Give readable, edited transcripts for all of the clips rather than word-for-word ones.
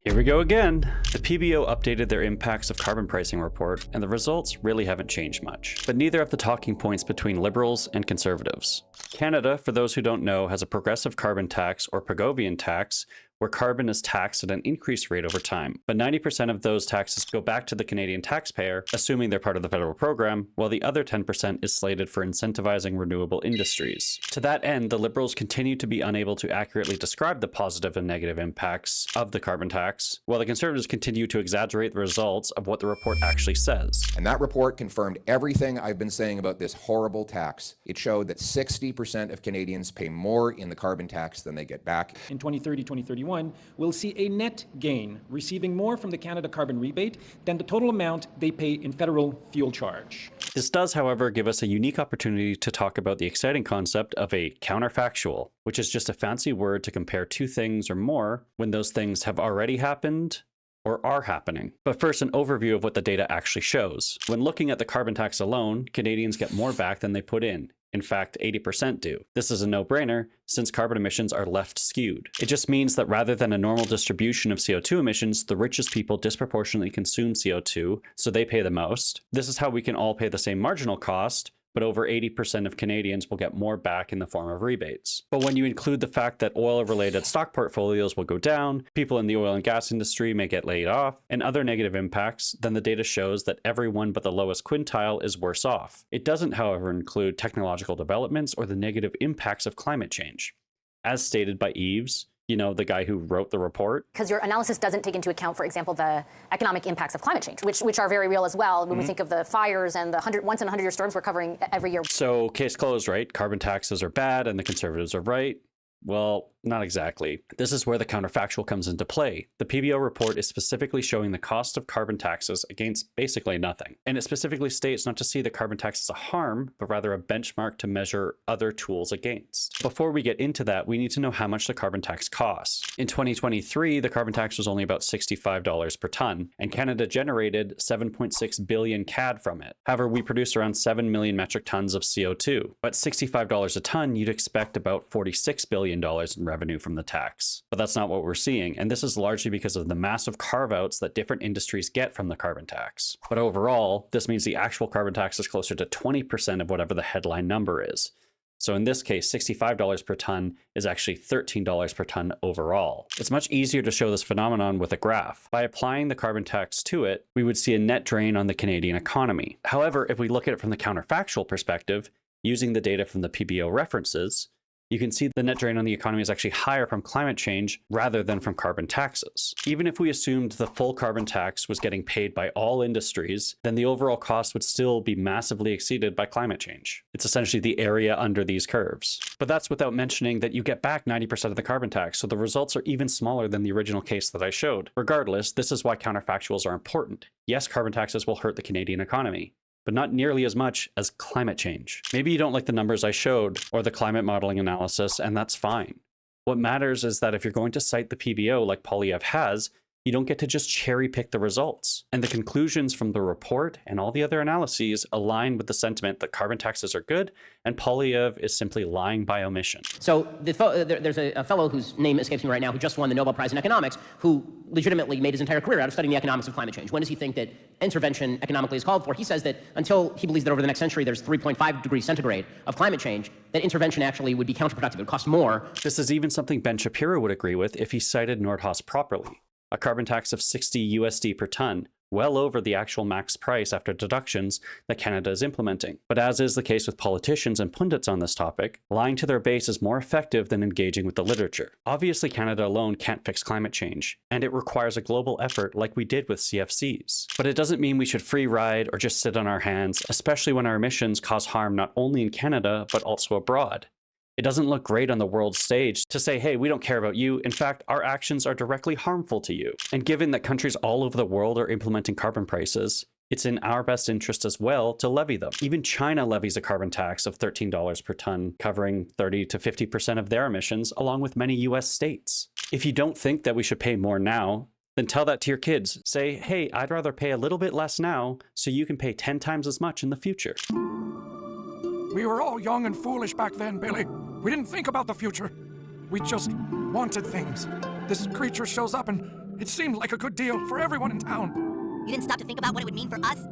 Here we go again. The PBO updated their impacts of carbon pricing report, and the results really haven't changed much. But neither have the talking points between Liberals and Conservatives. Canada, for those who don't know, has a progressive carbon tax or Pigovian tax, where carbon is taxed at an increased rate over time. But 90% of those taxes go back to the Canadian taxpayer, assuming they're part of the federal program, while the other 10% is slated for incentivizing renewable industries. To that end, the Liberals continue to be unable to accurately describe the positive and negative impacts of the carbon tax, while the Conservatives continue to exaggerate the results of what the report actually says. And that report confirmed everything I've been saying about this horrible tax. It showed that 60% of Canadians pay more in the carbon tax than they get back. In 2030, 2031, we'll see a net gain, receiving more from the Canada carbon rebate than the total amount they pay in federal fuel charge. This does, however, give us a unique opportunity to talk about the exciting concept of a counterfactual, which is just a fancy word to compare two things or more when those things have already happened or are happening. But first, an overview of what the data actually shows. When looking at the carbon tax alone, Canadians get more back than they put in. In fact, 80% do. This is a no-brainer, since carbon emissions are left skewed. It just means that rather than a normal distribution of CO2 emissions, the richest people disproportionately consume CO2, so they pay the most. This is how we can all pay the same marginal cost, but over 80% of Canadians will get more back in the form of rebates. But when you include the fact that oil-related stock portfolios will go down, people in the oil and gas industry may get laid off, and other negative impacts, then the data shows that everyone but the lowest quintile is worse off. It doesn't, however, include technological developments or the negative impacts of climate change. As stated by Eves, you know, the guy who wrote the report. Because your analysis doesn't take into account, for example, the economic impacts of climate change, which are very real as well when we think of the fires and the once in a 100-year storms we're covering every year. So case closed, right? Carbon taxes are bad and the Conservatives are right. Well, not exactly. This is where the counterfactual comes into play. The PBO report is specifically showing the cost of carbon taxes against basically nothing. And it specifically states not to see the carbon tax as a harm, but rather a benchmark to measure other tools against. Before we get into that, we need to know how much the carbon tax costs. In 2023, the carbon tax was only about $65 per ton, and Canada generated 7.6 billion CAD from it. However, we produce around 7 million metric tons of CO2. But $65 a ton, you'd expect about $46 billion in revenue from the tax. But that's not what we're seeing, and this is largely because of the massive carve-outs that different industries get from the carbon tax. But overall, this means the actual carbon tax is closer to 20% of whatever the headline number is. So in this case, $65 per ton is actually $13 per ton overall. It's much easier to show this phenomenon with a graph. By applying the carbon tax to it, we would see a net drain on the Canadian economy. However, if we look at it from the counterfactual perspective, using the data from the PBO references, you can see the net drain on the economy is actually higher from climate change rather than from carbon taxes. Even if we assumed the full carbon tax was getting paid by all industries, then the overall cost would still be massively exceeded by climate change. It's essentially the area under these curves. But that's without mentioning that you get back 90% of the carbon tax, so the results are even smaller than the original case that I showed. Regardless, this is why counterfactuals are important. Yes, carbon taxes will hurt the Canadian economy, but not nearly as much as climate change. Maybe you don't like the numbers I showed or the climate modeling analysis, and that's fine. What matters is that if you're going to cite the PBO like Poilievre has, you don't get to just cherry pick the results. And the conclusions from the report and all the other analyses align with the sentiment that carbon taxes are good, and Poilievre is simply lying by omission. So there's a fellow whose name escapes me right now who just won the Nobel Prize in Economics, who legitimately made his entire career out of studying the economics of climate change. When does he think that intervention economically is called for? He says that until he believes that over the next century there's 3.5 degrees centigrade of climate change, that intervention actually would be counterproductive. It would cost more. This is even something Ben Shapiro would agree with if he cited Nordhaus properly. A carbon tax of $60 USD per ton, well over the actual max price after deductions that Canada is implementing. But as is the case with politicians and pundits on this topic, lying to their base is more effective than engaging with the literature. Obviously, Canada alone can't fix climate change, and it requires a global effort like we did with CFCs. But it doesn't mean we should free ride or just sit on our hands, especially when our emissions cause harm not only in Canada, but also abroad. It doesn't look great on the world stage to say, hey, we don't care about you. In fact, our actions are directly harmful to you. And given that countries all over the world are implementing carbon prices, it's in our best interest as well to levy them. Even China levies a carbon tax of $13 per ton, covering 30 to 50% of their emissions, along with many US states. If you don't think that we should pay more now, then tell that to your kids. Say, hey, I'd rather pay a little bit less now so you can pay 10 times as much in the future. We were all young and foolish back then, Billy. We didn't think about the future. We just wanted things. This creature shows up and It seemed like a good deal for everyone in town. You didn't stop to think about what it would mean for us?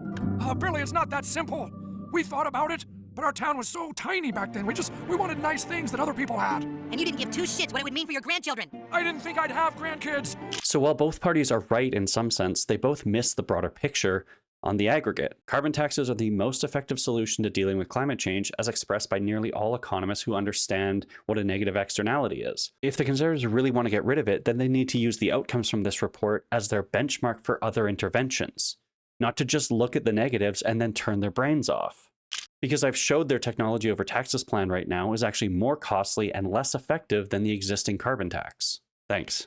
Billy, it's not that simple. We thought about it, but our town was so tiny back then. We wanted nice things that other people had. And you didn't give two shits what it would mean for your grandchildren. I didn't think I'd have grandkids. So while both parties are right in some sense, they both miss the broader picture on the aggregate. Carbon taxes are the most effective solution to dealing with climate change, as expressed by nearly all economists who understand what a negative externality is. If the Conservatives really want to get rid of it, then they need to use the outcomes from this report as their benchmark for other interventions, not to just look at the negatives and then turn their brains off. Because I've showed their technology over taxes plan right now is actually more costly and less effective than the existing carbon tax. Thanks.